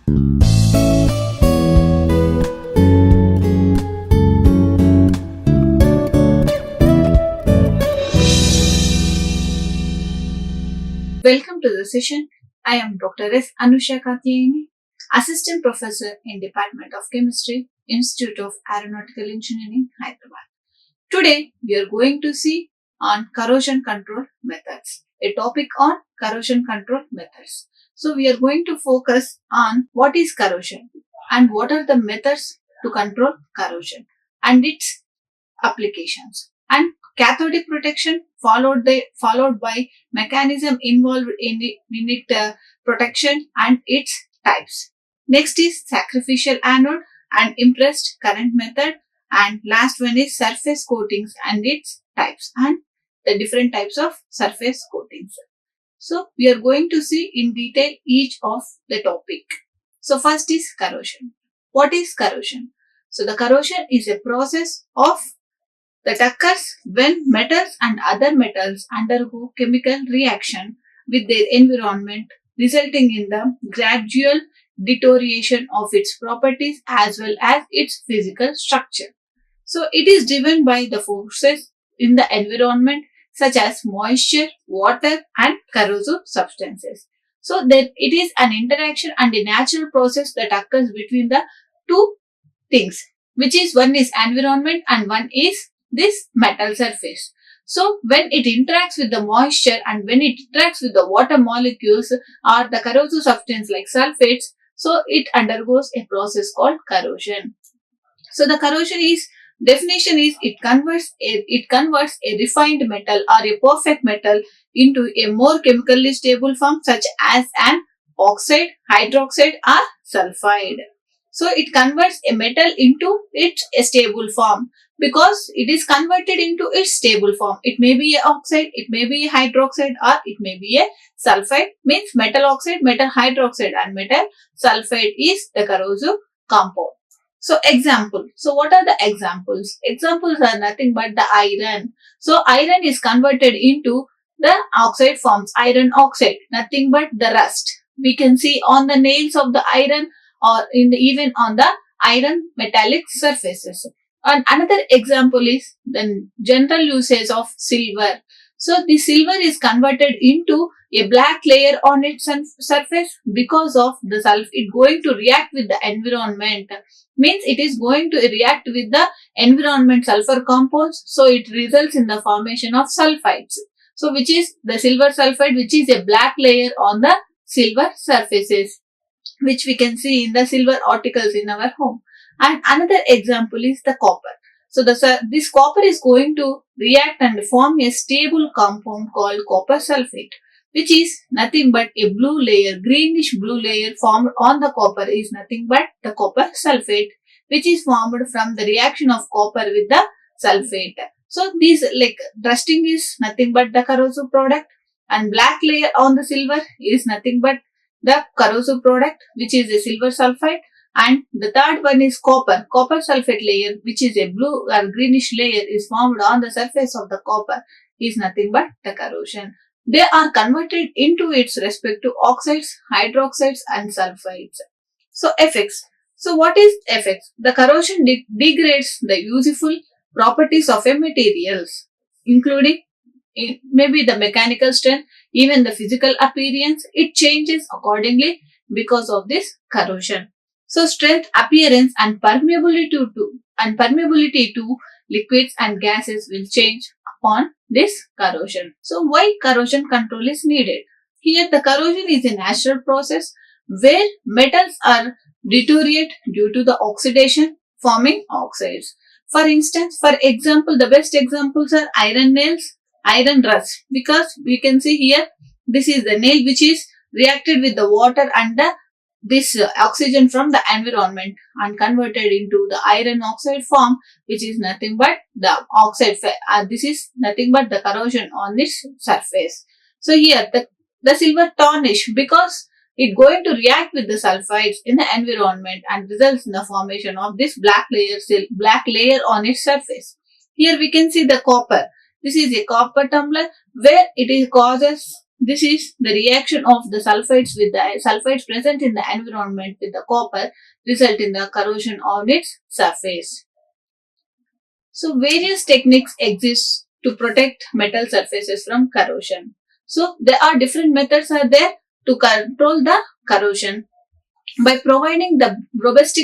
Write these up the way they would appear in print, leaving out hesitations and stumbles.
Welcome to the session. I am Dr. S. Anusha Katyayani, Assistant Professor in Department of Chemistry, Institute of Aeronautical Engineering, Hyderabad. Today, we are going to see on corrosion control methods, a topic on corrosion control methods. So, we are going to focus on what is corrosion and what are the methods to control corrosion and its applications, and cathodic protection followed by mechanism involved in it protection and its types. Next is sacrificial anode and impressed current method, and last one is surface coatings and its types and the different types of surface coatings. So we are going to see in detail each of the topic. So first is corrosion. What is corrosion? So the corrosion is a process of that occurs when metals and other metals undergo chemical reaction with their environment, resulting in the gradual deterioration of its properties as well as its physical structure. So it is driven by the forces in the environment such as moisture, water and corrosive substances. So then it is an interaction and a natural process that occurs between the two things, which is one is environment and one is this metal surface. So when it interacts with the moisture and when it interacts with the water molecules or the corrosive substance like sulfates, so it undergoes a process called corrosion. So the corrosion is definition is it converts a refined metal or a perfect metal into a more chemically stable form such as an oxide, hydroxide or sulfide. So it converts a metal into its stable form. Because it is converted into its stable form. It may be a oxide, it may be a hydroxide or it may be a sulfide, means metal oxide, metal hydroxide and metal sulfide is the corrosive compound. So example. So what are the examples? Examples are nothing but the iron. So iron is converted into the oxide forms, iron oxide, nothing but the rust. We can see on the nails of the iron or even on the iron metallic surfaces. And another example is the general usage of silver. So the silver is converted into a black layer on its surface because of the it going to react with the environment. Means it is going to react with the environment sulfur compounds. So it results in the formation of sulfides. So which is the silver sulfide, which is a black layer on the silver surfaces, which we can see in the silver articles in our home. And another example is the copper. So this copper is going to react and form a stable compound called copper sulfate, which is nothing but a blue layer, greenish blue layer formed on the copper is nothing but the copper sulfate, which is formed from the reaction of copper with the sulfate. So these like rusting is nothing but the corrosive product, and black layer on the silver is nothing but the corrosive product, which is a silver sulfide. And the third one is copper sulfate layer, which is a blue or greenish layer is formed on the surface of the copper is nothing but the corrosion. They are converted into its respective oxides, hydroxides and sulfides. So effects. So what is effects? The corrosion degrades the useful properties of a materials, including maybe the mechanical strength, even the physical appearance. It changes accordingly because of this corrosion. So strength, appearance and permeability to liquids and gases will change upon this corrosion. So why corrosion control is needed? Here the corrosion is a natural process where metals are deteriorate due to the oxidation forming oxides. For instance, for example, the best examples are iron nails, iron rust, because we can see here this is the nail which is reacted with the water and this oxygen from the environment and converted into the iron oxide form, which is nothing but the oxide. This is nothing but the corrosion on this surface. So here the silver tarnish because it going to react with the sulfides in the environment and results in the formation of this black layer on its surface. Here we can see the copper. This is a copper tumbler where it is causes This is the reaction of the sulfides with the sulfides present in the environment with the copper result in the corrosion on its surface. So various techniques exist to protect metal surfaces from corrosion. So there are different methods are there to control the corrosion by providing the robust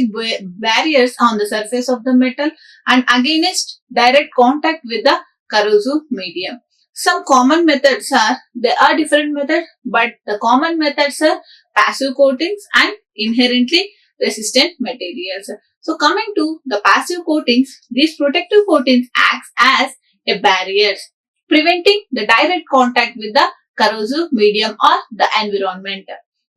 barriers on the surface of the metal and against direct contact with the corrosive medium. Some common methods are, there are different methods, but the common methods are passive coatings and inherently resistant materials. So coming to the passive coatings, these protective coatings acts as a barrier, preventing the direct contact with the corrosive medium or the environment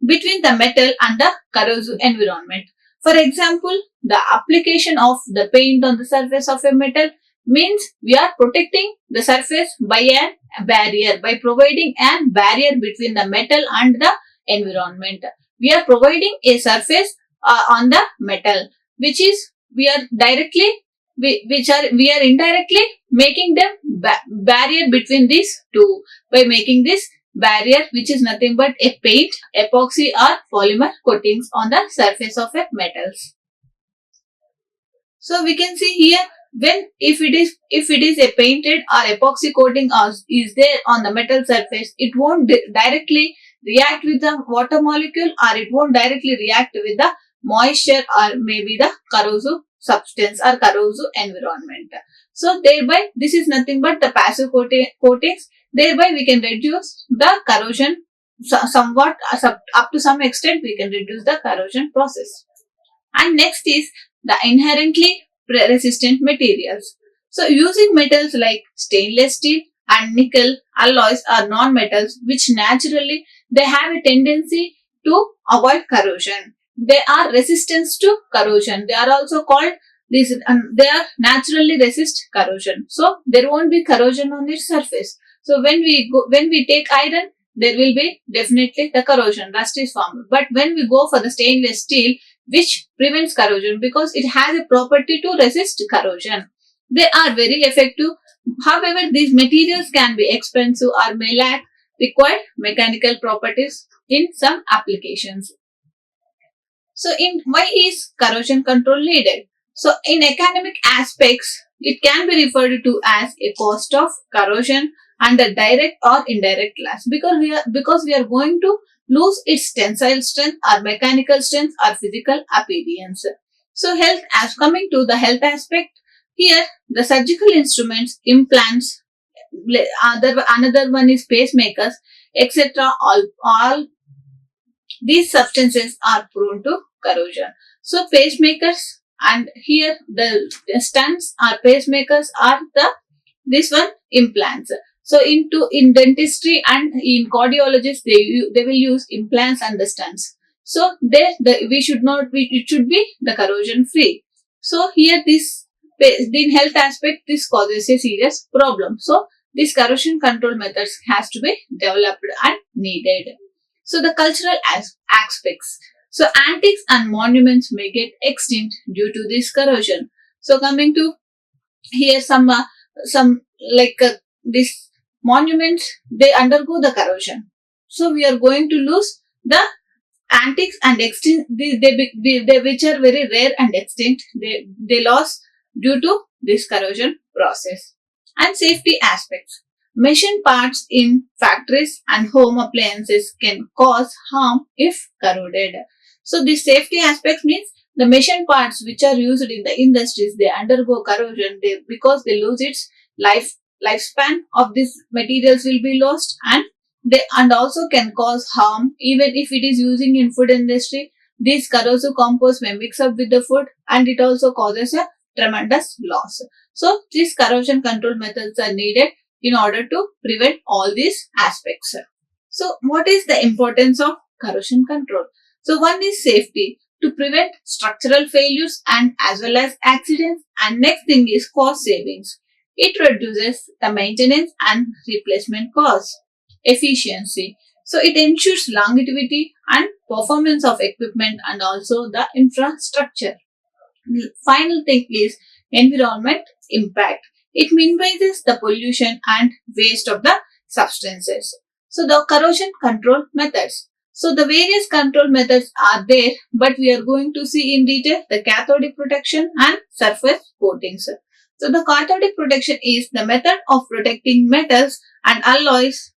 between the metal and the corrosive environment. For example, the application of the paint on the surface of a metal means we are protecting the surface by a barrier, by providing a barrier between the metal and the environment. We are providing a surface on the metal, which is we are directly we are indirectly making them barrier between these two by making this barrier, which is nothing but a paint, epoxy or polymer coatings on the surface of a metals. So we can see here, when if it is a painted or epoxy coating or is there on the metal surface, it won't directly react with the water molecule, or it won't directly react with the moisture or maybe the corrosive substance or corrosive environment. So thereby this is nothing but the passive coatings. Thereby we can reduce the corrosion somewhat, up to some extent we can reduce the corrosion process. And next is the inherently resistant materials. So using metals like stainless steel and nickel alloys are non-metals which naturally they have a tendency to avoid corrosion. They are resistant to corrosion. They are also called these, they are naturally resist corrosion. So there won't be corrosion on its surface. So when we take iron, there will be definitely the corrosion, rust is formed. But when we go for the stainless steel, which prevents corrosion because it has a property to resist corrosion, they are very effective. However, these materials can be expensive or may lack required mechanical properties in some applications. So in why is corrosion control needed? So in academic aspects, it can be referred to as a cost of corrosion under direct or indirect loss, because we are going to lose its tensile strength or mechanical strength or physical appearance. So health, as coming to the health aspect, here the surgical instruments, implants, another one is pacemakers, etc. All these substances are prone to corrosion. So pacemakers, and here the stents or pacemakers are the this one implants. So in dentistry and in cardiologists they will use implants and the stents. So we should not it should be the corrosion free. So here in health aspect this causes a serious problem. So these corrosion control methods has to be developed and needed. So the cultural aspects. So antiques and monuments may get extinct due to this corrosion. So coming to here some like this monuments, they undergo the corrosion. So we are going to lose the antiques and extinct, they which are very rare and extinct. They lost due to this corrosion process. And safety aspects. Machine parts in factories and home appliances can cause harm if corroded. So this safety aspects means the machine parts which are used in the industries, they undergo corrosion because they lose its lifespan of these materials will be lost, and they and also can cause harm even if it is using in food industry. These corrosive compounds may mix up with the food and it also causes a tremendous loss. So these corrosion control methods are needed in order to prevent all these aspects. So what is the importance of corrosion control? So one is safety, to prevent structural failures and as well as accidents, and next thing is cost savings. It reduces the maintenance and replacement costs. Efficiency. So it ensures longevity and performance of equipment and also the infrastructure. Final thing is environment impact. It minimizes the pollution and waste of the substances. So the corrosion control methods. So the various control methods are there, but we are going to see in detail the cathodic protection and surface coatings. So the cathodic protection is the method of protecting metals and alloys.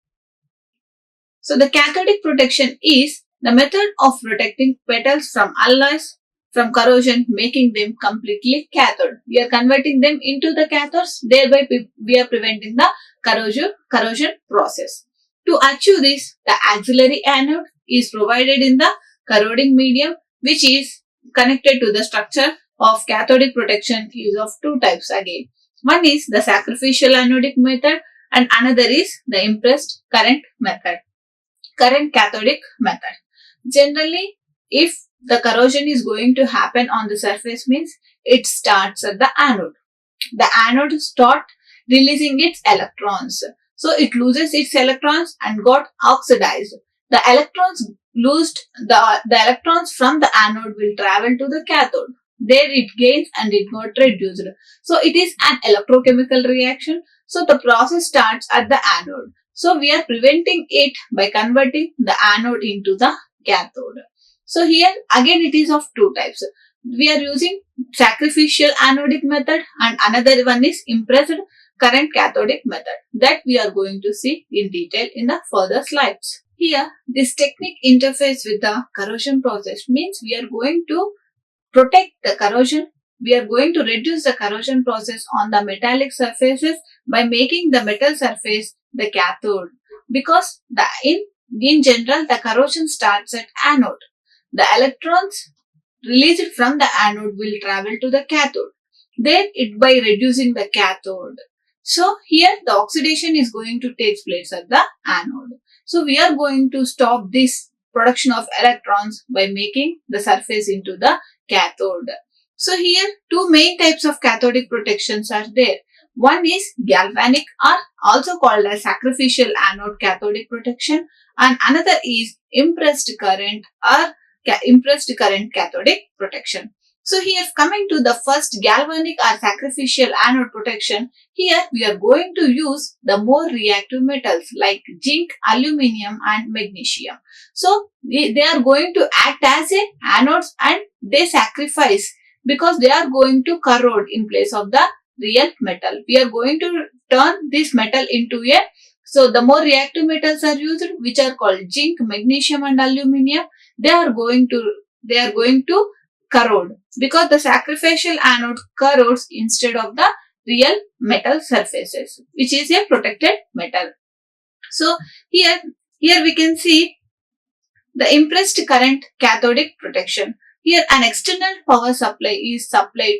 So the cathodic protection is the method of protecting metals from alloys from corrosion, making them completely cathode. We are converting them into the cathodes, thereby we are preventing the corrosion process. To achieve this, the auxiliary anode is provided in the corroding medium, which is connected to the structure of cathodic protection is of two types again. One is the sacrificial anodic method and another is the impressed current method. Current cathodic method. Generally, if the corrosion is going to happen on the surface means it starts at the anode. The anode start releasing its electrons. So it loses its electrons and got oxidized. The electrons loosed, the electrons from the anode will travel to the cathode. There it gains and it got reduced. So it is an electrochemical reaction. So the process starts at the anode. So we are preventing it by converting the anode into the cathode. So here again it is of two types. We are using sacrificial anodic method and another one is impressed current cathodic method that we are going to see in detail in the further slides. Here this technique interface with the corrosion process means we are going to protect the corrosion. We are going to reduce the corrosion process on the metallic surfaces by making the metal surface the cathode, because in general the corrosion starts at anode. The electrons released from the anode will travel to the cathode. Then it by reducing the cathode. So here the oxidation is going to take place at the anode. So we are going to stop this production of electrons by making the surface into the cathode. So here two main types of cathodic protections are there. One is galvanic or also called as sacrificial anode cathodic protection and another is impressed current or impressed current cathodic protection. So here coming to the first galvanic or sacrificial anode protection, here we are going to use the more reactive metals like zinc, aluminium and magnesium. So they are going to act as a anodes and they sacrifice because they are going to corrode in place of the real metal. We are going to turn this metal into a, so the more reactive metals are used which are called zinc, magnesium and aluminium. They are going to corrode because the sacrificial anode corrodes instead of the real metal surfaces, which is a protected metal. So here we can see the impressed current cathodic protection. Here an external power supply is supplied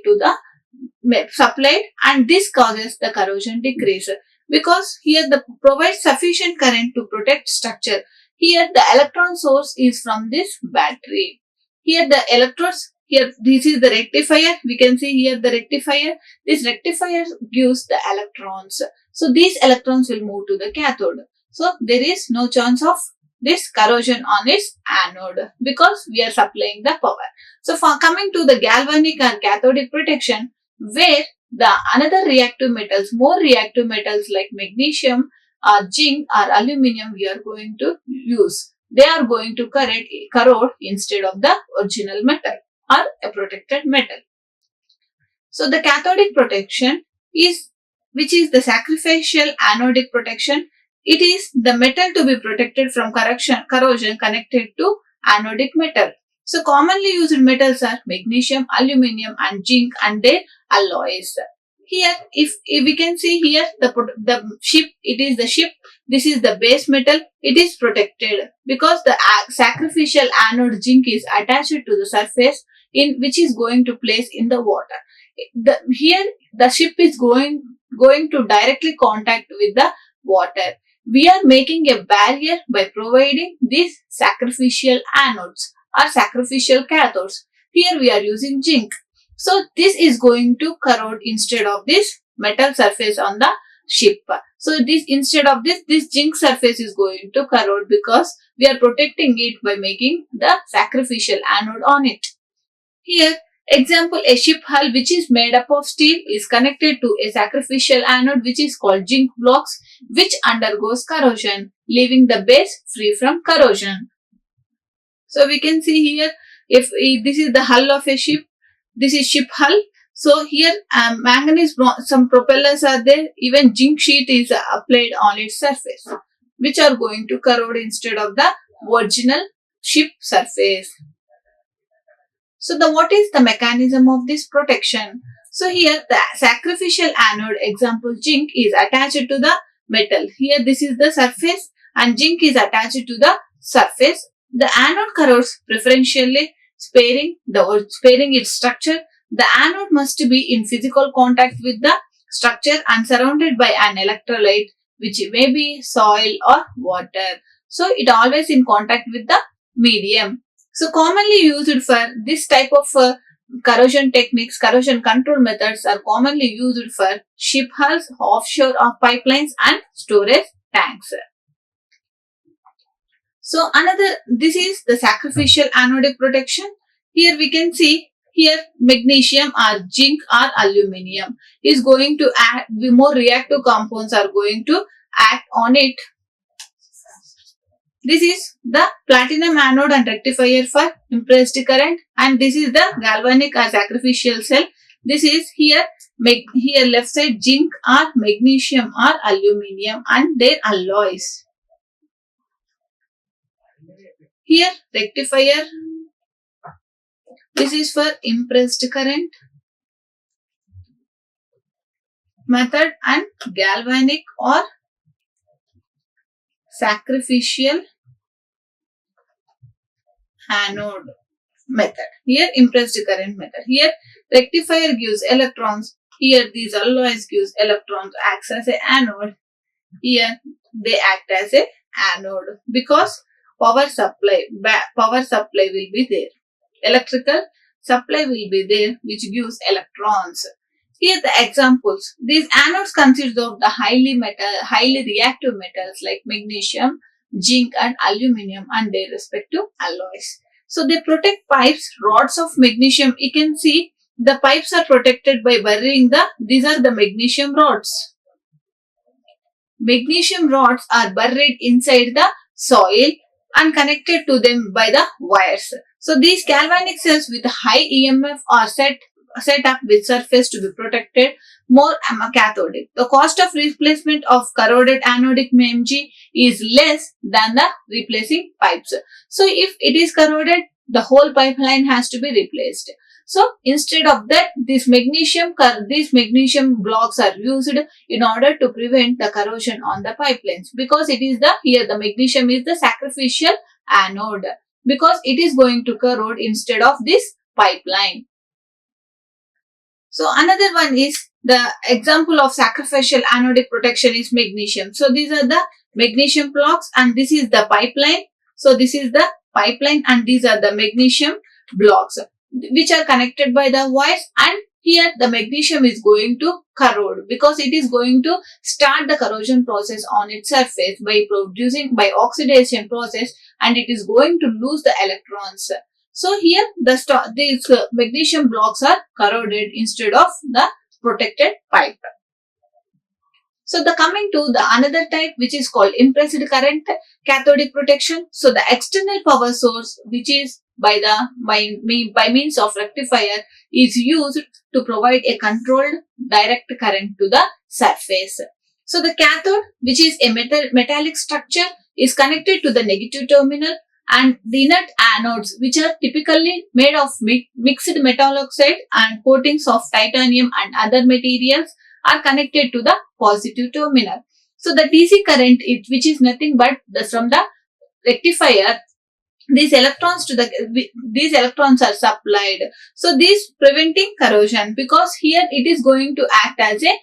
and this causes the corrosion decrease because here the provides sufficient current to protect structure. Here the electron source is from this battery. Here the electrodes, here this is the rectifier. We can see here the rectifier. This rectifier gives the electrons. So these electrons will move to the cathode. So there is no chance of this corrosion on its anode because we are supplying the power. So for coming to the galvanic and cathodic protection, where the another reactive metals, more reactive metals like magnesium, zinc or aluminium we are going to use. They are going to corrode instead of the original metal or a protected metal. So the cathodic protection is, which is the sacrificial anodic protection. It is the metal to be protected from corrosion connected to anodic metal. So commonly used metals are magnesium, aluminium and zinc and their alloys. Here if we can see here the ship, it is the ship. This is the base metal. It is protected because the sacrificial anode zinc is attached to the surface in which is going to place in the water. Here the ship is going to directly contact with the water. We are making a barrier by providing these sacrificial anodes or sacrificial cathodes. Here we are using zinc. So this is going to corrode instead of this metal surface on the ship. So this instead of this zinc surface is going to corrode because we are protecting it by making the sacrificial anode on it. Here Example, a ship hull which is made up of steel is connected to a sacrificial anode which is called zinc blocks, which undergoes corrosion, leaving the base free from corrosion. So we can see here, if this is the hull of a ship, this is ship hull. So here manganese, some propellers are there, even zinc sheet is applied on its surface, which are going to corrode instead of the original ship surface. So what is the mechanism of this protection? So here the sacrificial anode, example zinc, is attached to the metal. Here this is the surface and zinc is attached to the surface. The anode corrodes preferentially, sparing its structure. The anode must be in physical contact with the structure and surrounded by an electrolyte, which may be soil or water. So it always in contact with the medium. So commonly used for this type of corrosion techniques, corrosion control methods are commonly used for ship hulls, offshore pipelines and storage tanks. So this is the sacrificial anodic protection. Here we can see, here magnesium or zinc or aluminium is going to act, more reactive compounds are going to act on it. This is the platinum anode and rectifier for impressed current, and this is the galvanic or sacrificial cell. This is here left side zinc or magnesium or aluminium and their alloys. Here rectifier, this is for impressed current method, and galvanic or sacrificial anode method. Here impressed current method. Here rectifier gives electrons. Here these alloys gives electrons, acts as a anode. Here they act as a anode because power supply will be there. Electrical supply will be there, which gives electrons. Here the examples. These anodes consist of the highly reactive metals like magnesium, zinc and aluminium and their respective alloys. So they protect pipes, rods of magnesium. You can see the pipes are protected by burying these are the magnesium rods. Magnesium rods are buried inside the soil and connected to them by the wires. So these galvanic cells with high EMF are set up with surface to be protected, more cathodic. The cost of replacement of corroded anodic MEMG is less than the replacing pipes. So if it is corroded, the whole pipeline has to be replaced. So instead of that, these magnesium blocks are used in order to prevent the corrosion on the pipelines, because it is here the magnesium is the sacrificial anode, because it is going to corrode instead of this pipeline. So another one is the example of sacrificial anodic protection is magnesium. So these are the magnesium blocks and this is the pipeline. So this is the pipeline and these are the magnesium blocks which are connected by the wires, and here the magnesium is going to corrode because it is going to start the corrosion process on its surface by oxidation process, and it is going to lose the electrons. So here these magnesium blocks are corroded instead of the protected pipe. So coming to the another type which is called impressed current cathodic protection. So the external power source which is by means of rectifier is used to provide a controlled direct current to the surface. So the cathode, which is a metallic structure, is connected to the negative terminal, and the inert anodes, which are typically made of mixed metal oxide and coatings of titanium and other materials, are connected to the positive terminal. So the DC current, which is nothing but from the rectifier, these electrons are supplied. So this preventing corrosion, because here it is going to act as a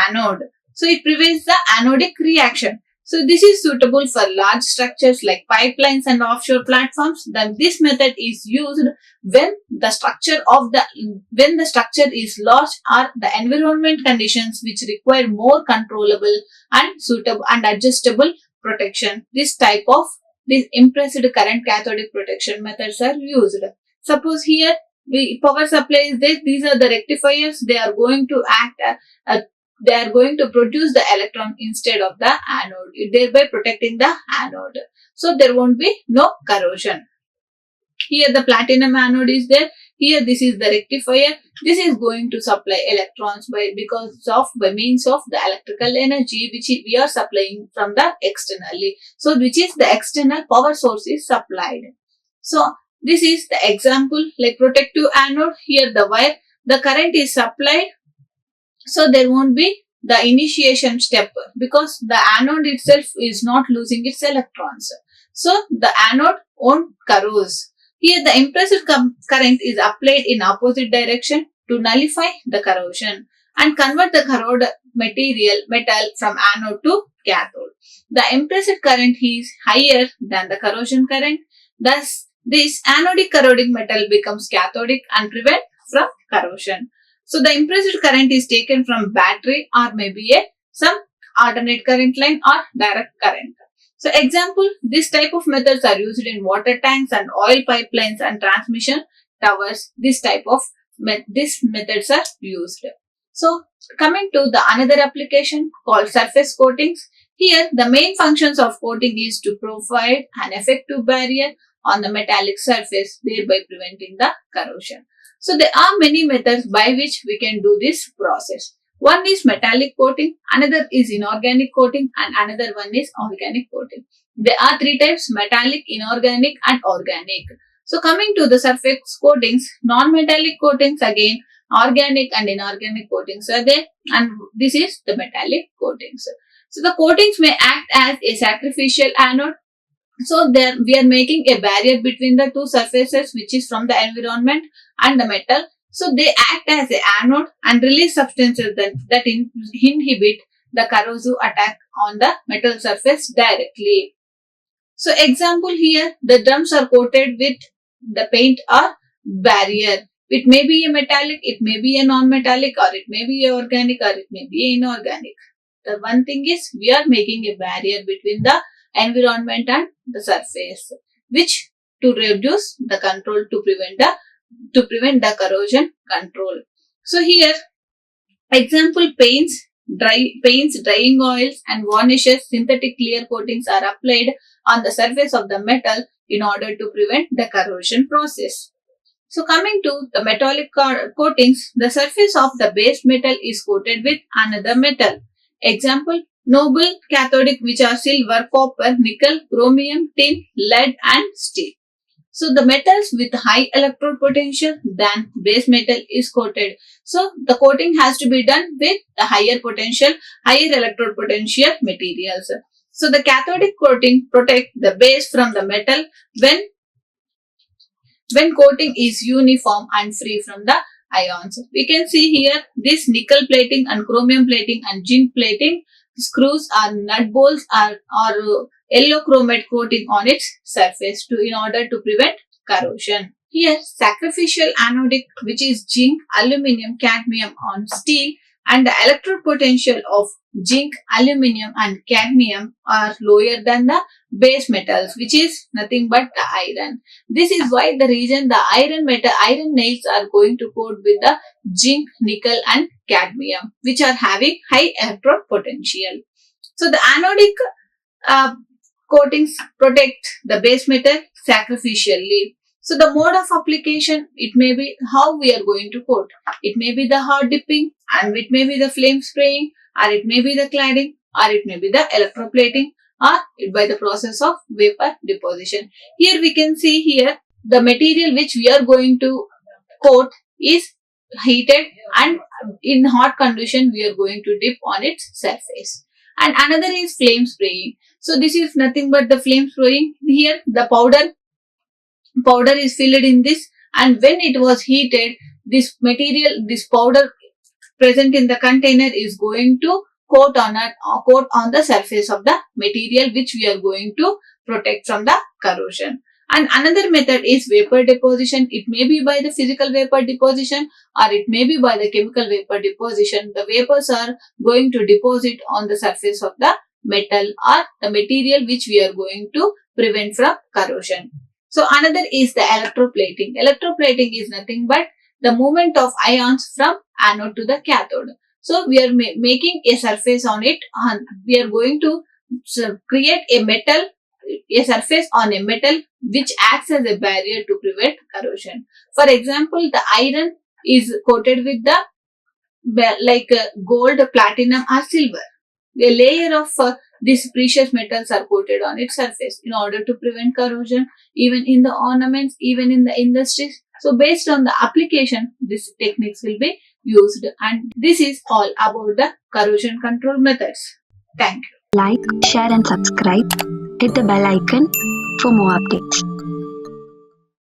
anode. So it prevents the anodic reaction. So this is suitable for large structures like pipelines and offshore platforms. Then this method is used when the structure is large or the environment conditions which require more controllable and suitable and adjustable protection. These impressed current cathodic protection methods are used. Suppose here power supply is there. These are the rectifiers. They are going to act. They are going to produce the electron instead of the anode, thereby protecting the anode. So there won't be no corrosion. Here the platinum anode is there. Here this is the rectifier. This is going to supply electrons by means of the electrical energy which we are supplying from the externally. So which is the external power source is supplied. So this is the example like protective anode. Here the current is supplied. So there won't be the initiation step because the anode itself is not losing its electrons. So the anode won't corrode. Here the impressed current is applied in opposite direction to nullify the corrosion and convert the corroded metal from anode to cathode. The impressed current is higher than the corrosion current. Thus, this anodic corroding metal becomes cathodic and prevent from corrosion. So the impressed current is taken from battery or maybe some alternate current line or direct current. So example, this type of methods are used in water tanks and oil pipelines and transmission towers. These methods are used. So coming to the another application called surface coatings. Here the main functions of coating is to provide an effective barrier on the metallic surface, thereby preventing the corrosion. So there are many methods by which we can do this process. One is metallic coating, another is inorganic coating and another one is organic coating. There are three types: metallic, inorganic and organic. So coming to the surface coatings, non-metallic coatings again, organic and inorganic coatings are there, and this is the metallic coatings. So the coatings may act as a sacrificial anode. So there we are making a barrier between the two surfaces which is from the environment and the metal. So they act as an anode and release substances that inhibit the corrosive attack on the metal surface directly. So example here, the drums are coated with the paint or barrier. It may be a metallic, it may be a non-metallic, or it may be a organic, or it may be inorganic. The one thing is we are making a barrier between the environment and the surface, which to reduce the control to prevent the corrosion control. So here example paints, drying oils and varnishes, synthetic clear coatings are applied on the surface of the metal in order to prevent the corrosion process. So coming to the metallic coatings, the surface of the base metal is coated with another metal. Example, noble cathodic which are silver, copper, nickel, chromium, tin, lead and steel. So the metals with high electrode potential than base metal is coated. So the coating has to be done with the higher electrode potential materials. So the cathodic coating protects the base from the metal when coating is uniform and free from the ions. We can see here this nickel plating and chromium plating and zinc plating, screws or nut bolts or yellow chromate coating on its surface in order to prevent corrosion. Here sacrificial anodic which is zinc, aluminium, cadmium on steel, and the electrode potential of zinc, aluminium and cadmium are lower than the base metals which is nothing but the iron. This is why the reason the iron nails are going to coat with the zinc, nickel and cadmium which are having high electrode potential. So the anodic coatings protect the base metal sacrificially. So the mode of application, it may be how we are going to coat. It may be the hard dipping and it may be the flame spraying, or it may be the cladding, or it may be the electroplating, or by the process of vapor deposition. Here we can see here the material which we are going to coat is heated and in hot condition we are going to dip on its surface. And another is flame spraying. So this is nothing but the flame spraying. Here the powder is filled in this, and when it was heated, this powder present in the container is going to coat on the surface of the material which we are going to protect from the corrosion. And another method is vapor deposition. It may be by the physical vapor deposition or it may be by the chemical vapor deposition. The vapors are going to deposit on the surface of the metal or the material which we are going to prevent from corrosion. So another is the electroplating. Electroplating is nothing but the movement of ions from anode to the cathode. So we are making a surface on it, and we are going to create a surface on a metal which acts as a barrier to prevent corrosion. For example, the iron is coated with the gold, platinum or silver. A layer of these precious metals are coated on its surface in order to prevent corrosion, even in the ornaments, even in the industries. So based on the application, these techniques will be used, and this is all about the corrosion control methods. Thank you. Like, share and subscribe. Hit the bell icon for more updates.